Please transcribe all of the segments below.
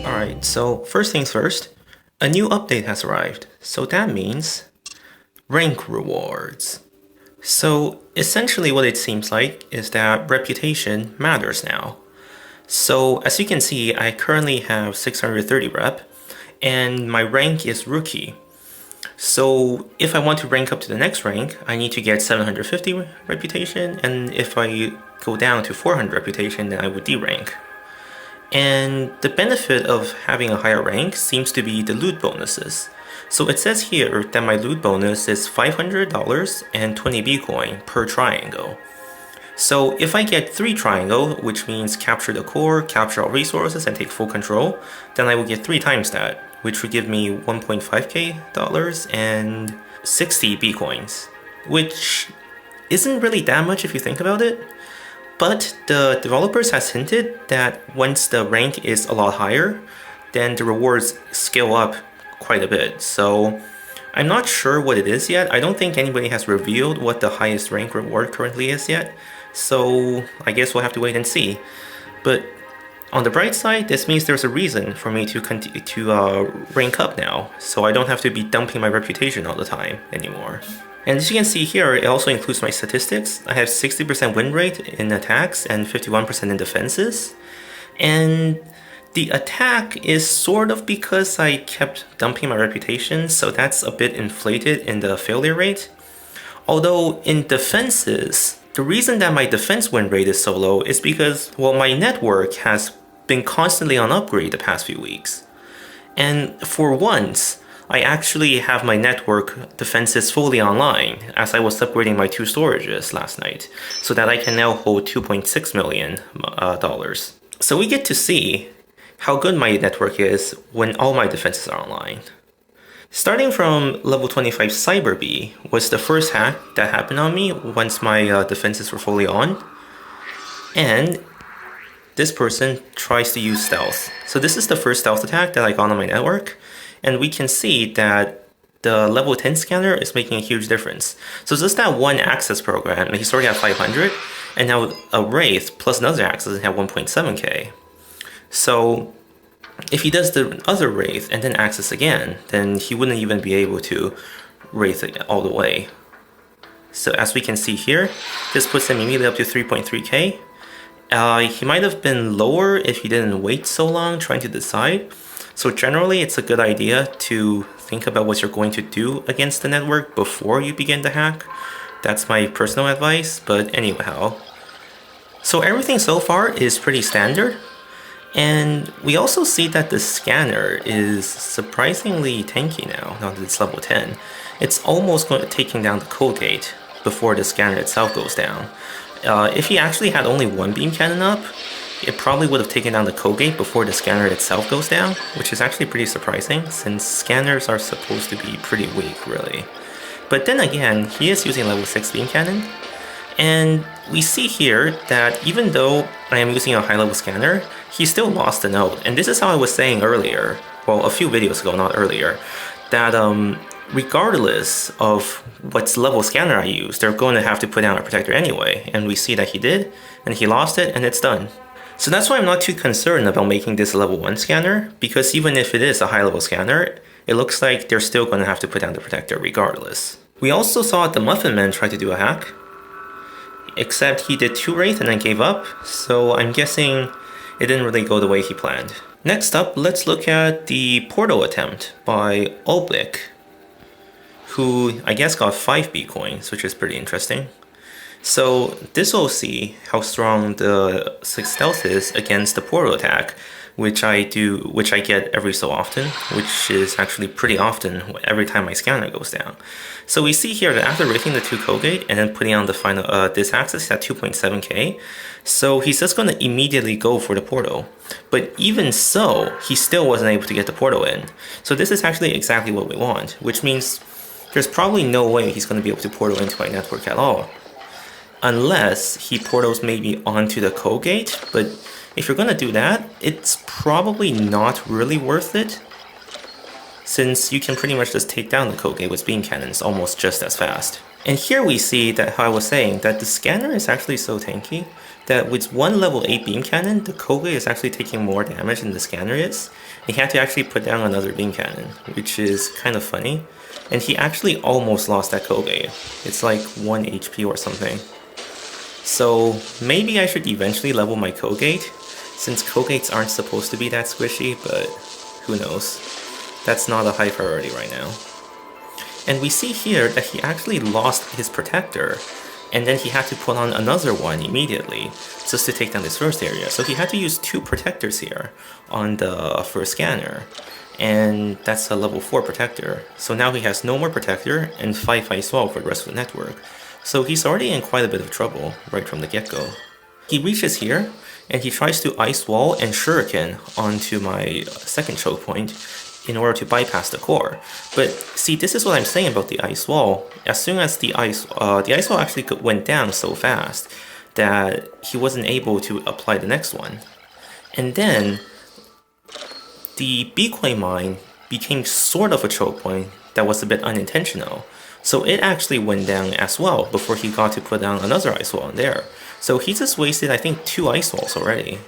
Alright, so first things first, a new update has arrived. So that means rank rewards. So essentially what it seems like is that reputation matters now. So as you can see, I currently have 630 rep and my rank is rookie. So if I want to rank up to the next rank, I need to get 750 reputation, and if I go down to 400 reputation, then I would D-rank. And the benefit of having a higher rank seems to be the loot bonuses. So it says here that my loot bonus is $500 and 20 Bitcoin per triangle. So if I get 3 triangle, which means capture the core, capture all resources, and take full control, then I will get 3 times that, which would give me 1.5k dollars and 60 Bitcoins, which isn't really that much if you think about it. But the developers has hinted that once the rank is a lot higher, then the rewards scale up quite a bit. So I'm not sure what it is yet. I don't think anybody has revealed what the highest rank reward currently is yet. So I guess we'll have to wait and see. But on the bright side, this means there's a reason for me to continue to rank up now. So I don't have to be dumping my reputation all the time anymore. And as you can see here, it also includes my statistics. I have 60% win rate in attacks and 51% in defenses. And the attack is sort of because I kept dumping my reputation, so that's a bit inflated in the failure rate. Although in defenses, the reason that my defense win rate is so low is because, well, my network has been constantly on upgrade the past few weeks. And for once, I actually have my network defenses fully online as I was upgrading my 2 storages last night, so that I can now hold $2.6 million. So we get to see how good my network is when all my defenses are online. Starting from level 25 CyberBee was the first hack that happened on me once my defenses were fully on. And this person tries to use stealth. So this is the first stealth attack that I got on my network. And we can see that the level 10 scanner is making a huge difference. So just that one access program, he's already at 500, and now a Wraith plus another access and have 1.7k. So if he does the other Wraith and then access again, then he wouldn't even be able to Wraith it all the way. So as we can see here, this puts him immediately up to 3.3k. He might have been lower if he didn't wait so long trying to decide. So generally, it's a good idea to think about what you're going to do against the network before you begin the hack. That's my personal advice, but anyhow. So everything so far is pretty standard. And we also see that the scanner is surprisingly tanky now that it's level 10. It's almost taking down the code gate before the scanner itself goes down. If he actually had only one beam cannon up, it probably would have taken down the code gate before the scanner itself goes down, which is actually pretty surprising since scanners are supposed to be pretty weak, really. But then again, he is using level 6 beam cannon, and we see here that even though I am using a high level scanner, he still lost the node. And this is how I was saying earlier, well, a few videos ago, not earlier, that regardless of what level scanner I use, they're going to have to put down a protector anyway. And we see that he did, and he lost it, and it's done. So that's why I'm not too concerned about making this a level 1 scanner, because even if it is a high level scanner, it looks like they're still going to have to put down the protector regardless. We also saw the Muffin Man try to do a hack, except he did 2 Wraith and then gave up, so I'm guessing it didn't really go the way he planned. Next up, let's look at the portal attempt by Obik, who I guess got 5 Bitcoins, which is pretty interesting. So this will see how strong the 6 stealth is against the portal attack, which I get every so often, which is actually pretty often every time my scanner goes down. So we see here that after raking the 2 code gate and then putting on the final this access at 2.7k, so he's just going to immediately go for the portal. But even so, he still wasn't able to get the portal in. So this is actually exactly what we want, which means there's probably no way he's going to be able to portal into my network at all. Unless he portals maybe onto the code gate, but if you're going to do that, it's probably not really worth it, since you can pretty much just take down the code gate with beam cannons almost just as fast. And here we see that how I was saying that the scanner is actually so tanky that with one level 8 beam cannon, the Koge is actually taking more damage than the scanner is. He had to actually put down another beam cannon, which is kind of funny. And he actually almost lost that Koge. It's like 1 HP or something. So maybe I should eventually level my Kogate, since Kogates aren't supposed to be that squishy, but who knows. That's not a high priority right now. And we see here that he actually lost his protector, and then he had to put on another one immediately just to take down this first area. So he had to use 2 protectors here on the first scanner, and that's a level 4 protector. So now he has no more protector and 5 ice wall for the rest of the network. So he's already in quite a bit of trouble right from the get-go. He reaches here, and he tries to ice wall and shuriken onto my second choke point in order to bypass the core. But see, this is what I'm saying about the ice wall. As soon as the ice wall actually went down so fast that he wasn't able to apply the next one. And then the Bikoi mine became sort of a choke point that was a bit unintentional. So it actually went down as well before he got to put down another ice wall in there. So he just wasted, I think, 2 ice walls already.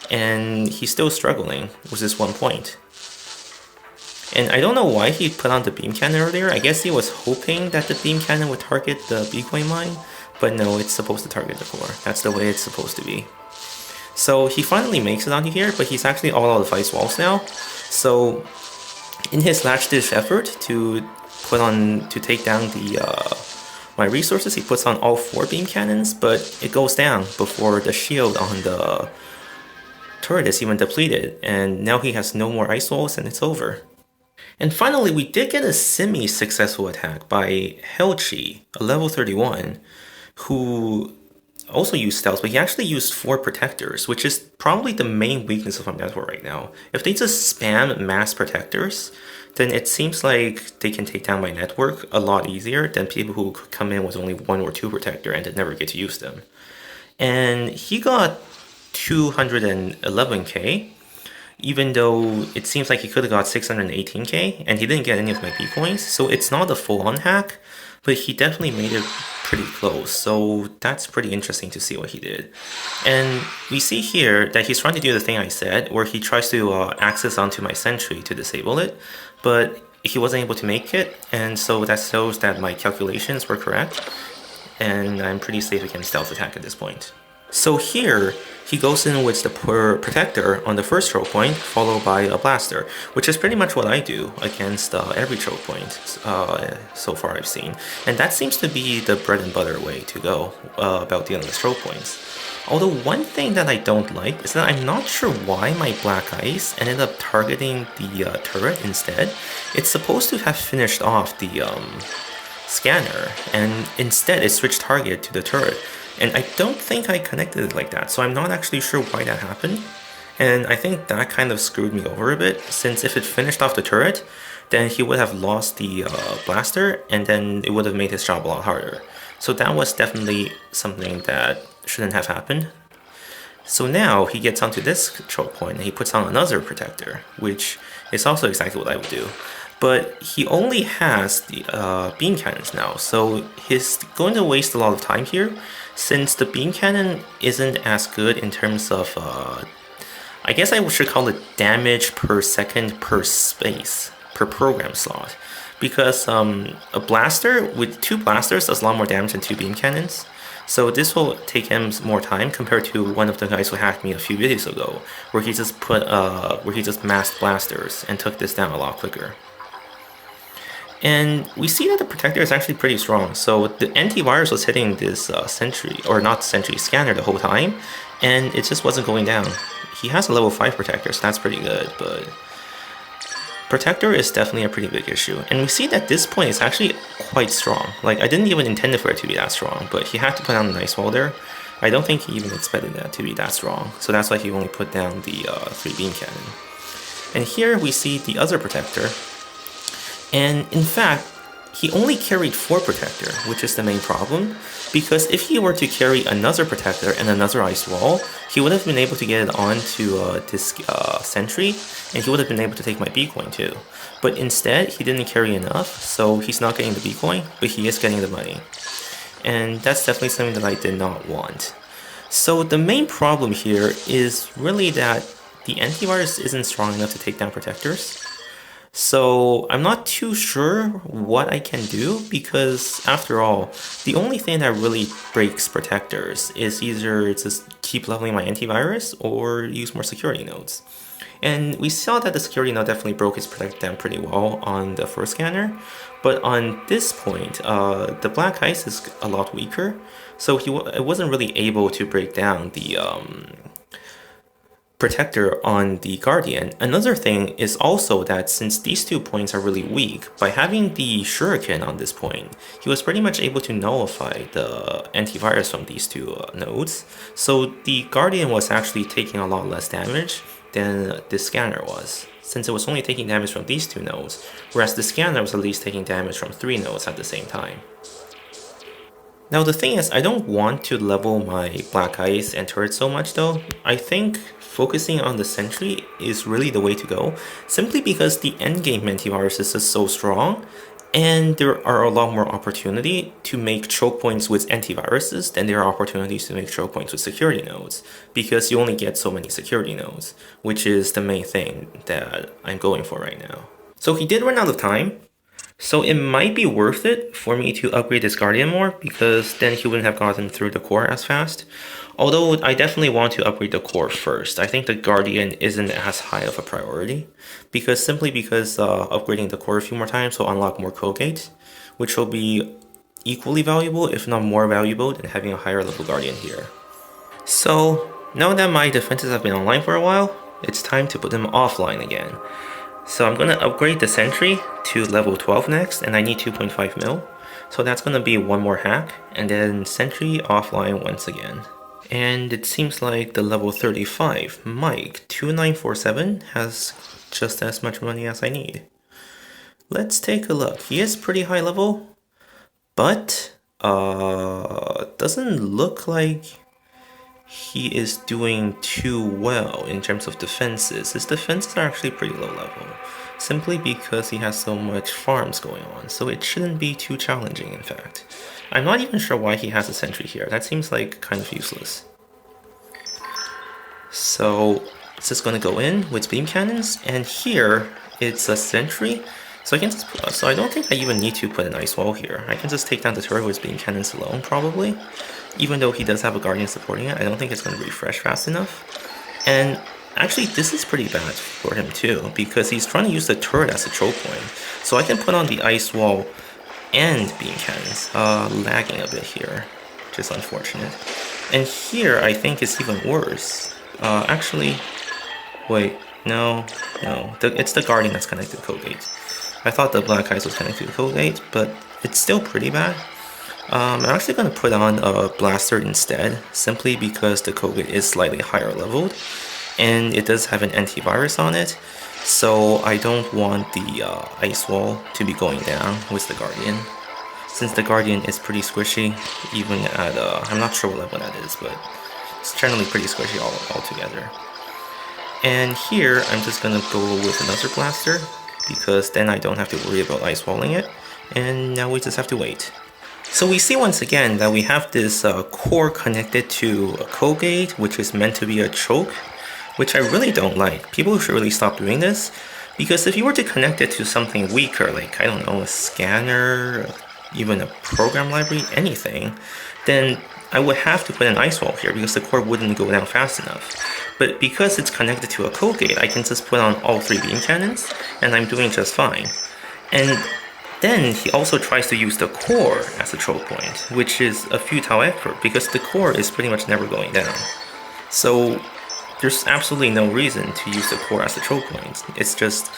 And he's still struggling with this 1 point. And I don't know why he put on the beam cannon earlier. I guess he was hoping that the beam cannon would target the Bikoi mine. But no, it's supposed to target the core. That's the way it's supposed to be. So he finally makes it onto here, but he's actually all out of ice walls now. So in his last-ditch effort to take down my resources, he puts on all 4 beam cannons, but it goes down before the shield on the turret is even depleted, and now he has no more ice walls and it's over. And finally, we did get a semi-successful attack by halchey, a level 31, who also used stealth, but he actually used 4 protectors, which is probably the main weakness of my network right now. If they just spam mass protectors, then it seems like they can take down my network a lot easier than people who could come in with only 1 or 2 protector and then never get to use them. And he got 211k, even though it seems like he could have got 618k, and he didn't get any of my B coins, so it's not a full-on hack, but he definitely made it pretty close, so that's pretty interesting to see what he did. And we see here that he's trying to do the thing I said, where he tries to access onto my Sentry to disable it, but he wasn't able to make it, and so that shows that my calculations were correct, and I'm pretty safe against stealth attack at this point. So here, he goes in with the protector on the first choke point, followed by a blaster, which is pretty much what I do against every choke point so far I've seen. And that seems to be the bread and butter way to go about dealing with choke points. Although one thing that I don't like is that I'm not sure why my black ice ended up targeting the turret instead. It's supposed to have finished off the scanner, and instead it switched target to the turret. And I don't think I connected it like that, so I'm not actually sure why that happened. And I think that kind of screwed me over a bit, since if it finished off the turret, then he would have lost the blaster, and then it would have made his job a lot harder. So that was definitely something that shouldn't have happened. So now he gets onto this choke point, and he puts on another protector, which is also exactly what I would do. But he only has the beam cannons now, so he's going to waste a lot of time here, since the beam cannon isn't as good in terms of, I guess I should call it damage per second per space, per program slot. Because a blaster with 2 blasters does a lot more damage than 2 beam cannons. So this will take him more time compared to one of the guys who hacked me a few videos ago, where he just massed blasters and took this down a lot quicker. And we see that the protector is actually pretty strong. So the antivirus was hitting this Sentry, or not Sentry, scanner the whole time, and it just wasn't going down. He has a level 5 protector, so that's pretty good, but protector is definitely a pretty big issue. And we see that this point is actually quite strong. Like, I didn't even intend for it to be that strong, but he had to put down a nice wall there. I don't think he even expected that to be that strong, so that's why he only put down the 3 beam cannon. And here we see the other protector. And in fact, he only carried 4 protector, which is the main problem, because if he were to carry another protector and another ice wall, he would have been able to get it onto this Sentry, and he would have been able to take my B coin too. But instead, he didn't carry enough, so he's not getting the B coin, but he is getting the money. And that's definitely something that I did not want. So the main problem here is really that the antivirus isn't strong enough to take down protectors. So I'm not too sure what I can do because after all, the only thing that really breaks protectors is either just keep leveling my antivirus or use more security nodes. And we saw that the security node definitely broke his protect down pretty well on the first scanner, but on this point, the black ice is a lot weaker, so it wasn't really able to break down the protector on the Guardian. Another thing is also that since these 2 points are really weak, by having the Shuriken on this point, he was pretty much able to nullify the antivirus from these 2 nodes. So the Guardian was actually taking a lot less damage than the scanner was, since it was only taking damage from these 2 nodes, whereas the scanner was at least taking damage from 3 nodes at the same time. Now the thing is, I don't want to level my Black Ice and turret so much though. I think focusing on the Sentry is really the way to go, simply because the endgame antivirus is just so strong, and there are a lot more opportunity to make choke points with antiviruses than there are opportunities to make choke points with security nodes, because you only get so many security nodes, which is the main thing that I'm going for right now. So he did run out of time, so it might be worth it for me to upgrade this Guardian more, because then he wouldn't have gotten through the core as fast. Although I definitely want to upgrade the core first. I think the Guardian isn't as high of a priority, simply because upgrading the core a few more times will unlock more code gates, which will be equally valuable, if not more valuable, than having a higher level Guardian here. So now that my defenses have been online for a while, it's time to put them offline again. So I'm gonna upgrade the Sentry to level 12 next, and I need 2.5 mil. So that's gonna be one more hack, and then Sentry offline once again. And it seems like the level 35 Mike 2947 has just as much money as I need. Let's take a look. He is pretty high level, but doesn't look like he is doing too well in terms of defenses. His defenses are actually pretty low level, simply because he has so much farms going on, so it shouldn't be too challenging in fact. I'm not even sure why he has a Sentry here. That seems like kind of useless. So it's just gonna go in with beam cannons, and here it's a Sentry. So I don't think I even need to put an ice wall here. I can just take down the turret with beam cannons alone, probably. Even though he does have a Guardian supporting it, I don't think it's going to refresh fast enough. And actually, this is pretty bad for him too, because he's trying to use the turret as a choke point. So I can put on the ice wall and beam cannons, lagging a bit here, which is unfortunate. And here, I think it's even worse. Actually, wait, no, it's the Guardian that's connected to code gate. I thought the Black Ice was connected to code gate, but it's still pretty bad. I'm actually going to put on a Blaster instead, simply because the code gate is slightly higher leveled, and it does have an antivirus on it, so I don't want the ice wall to be going down with the Guardian, since the Guardian is pretty squishy, even at, I'm not sure what level that is, but it's generally pretty squishy altogether. And here, I'm just going to go with another Blaster, because then I don't have to worry about ice walling it, and now we just have to wait. So we see once again that we have this core connected to a code gate, which is meant to be a choke, which I really don't like. People should really stop doing this, because if you were to connect it to something weaker, like, I don't know, a scanner, even a program library, anything, then I would have to put an ice wall here because the core wouldn't go down fast enough. But because it's connected to a code gate, I can just put on all 3 beam cannons, and I'm doing just fine. And then he also tries to use the core as a choke point, which is a futile effort because the core is pretty much never going down. So there's absolutely no reason to use the core as a choke point. It's just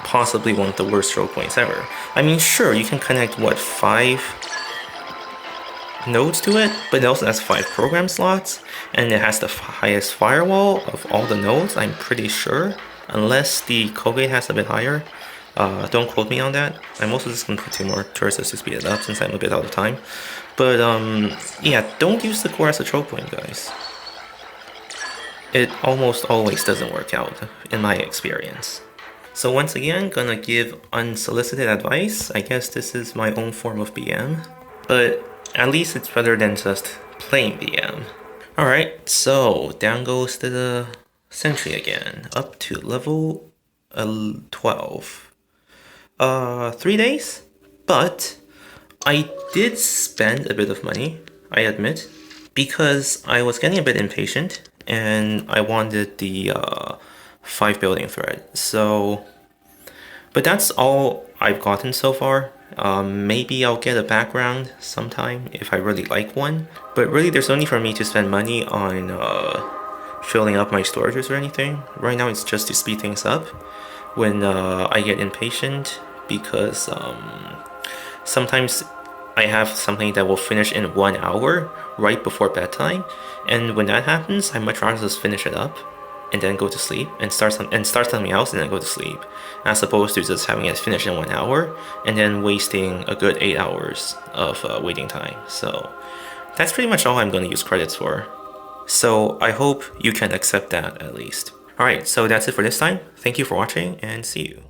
possibly one of the worst choke points ever. I mean, sure, you can connect, what, 5 nodes to it, but it also has 5 program slots, and it has the highest firewall of all the nodes, I'm pretty sure, unless the code gate has a bit higher. Don't quote me on that. I'm also just going to put 2 more turrets to speed it up since I'm a bit out of time. But yeah, don't use the core as a choke point, guys. It almost always doesn't work out, in my experience. So once again, gonna give unsolicited advice. I guess this is my own form of BM, but at least it's better than just plain BM. Alright, so down goes to the Sentry again, up to level 12. 3 days? But I did spend a bit of money, I admit, because I was getting a bit impatient and I wanted the 5 building thread. So, but that's all I've gotten so far. Maybe I'll get a background sometime if I really like one. But really, there's no need for me to spend money on filling up my storages or anything. Right now, it's just to speed things up when I get impatient because sometimes I have something that will finish in 1 hour right before bedtime, and when that happens, I much rather just finish it up and then go to sleep and start something else and then go to sleep, as opposed to just having it finish in 1 hour and then wasting a good 8 hours of waiting time. So that's pretty much all I'm going to use credits for. So I hope you can accept that at least. Alright, so that's it for this time. Thank you for watching and see you.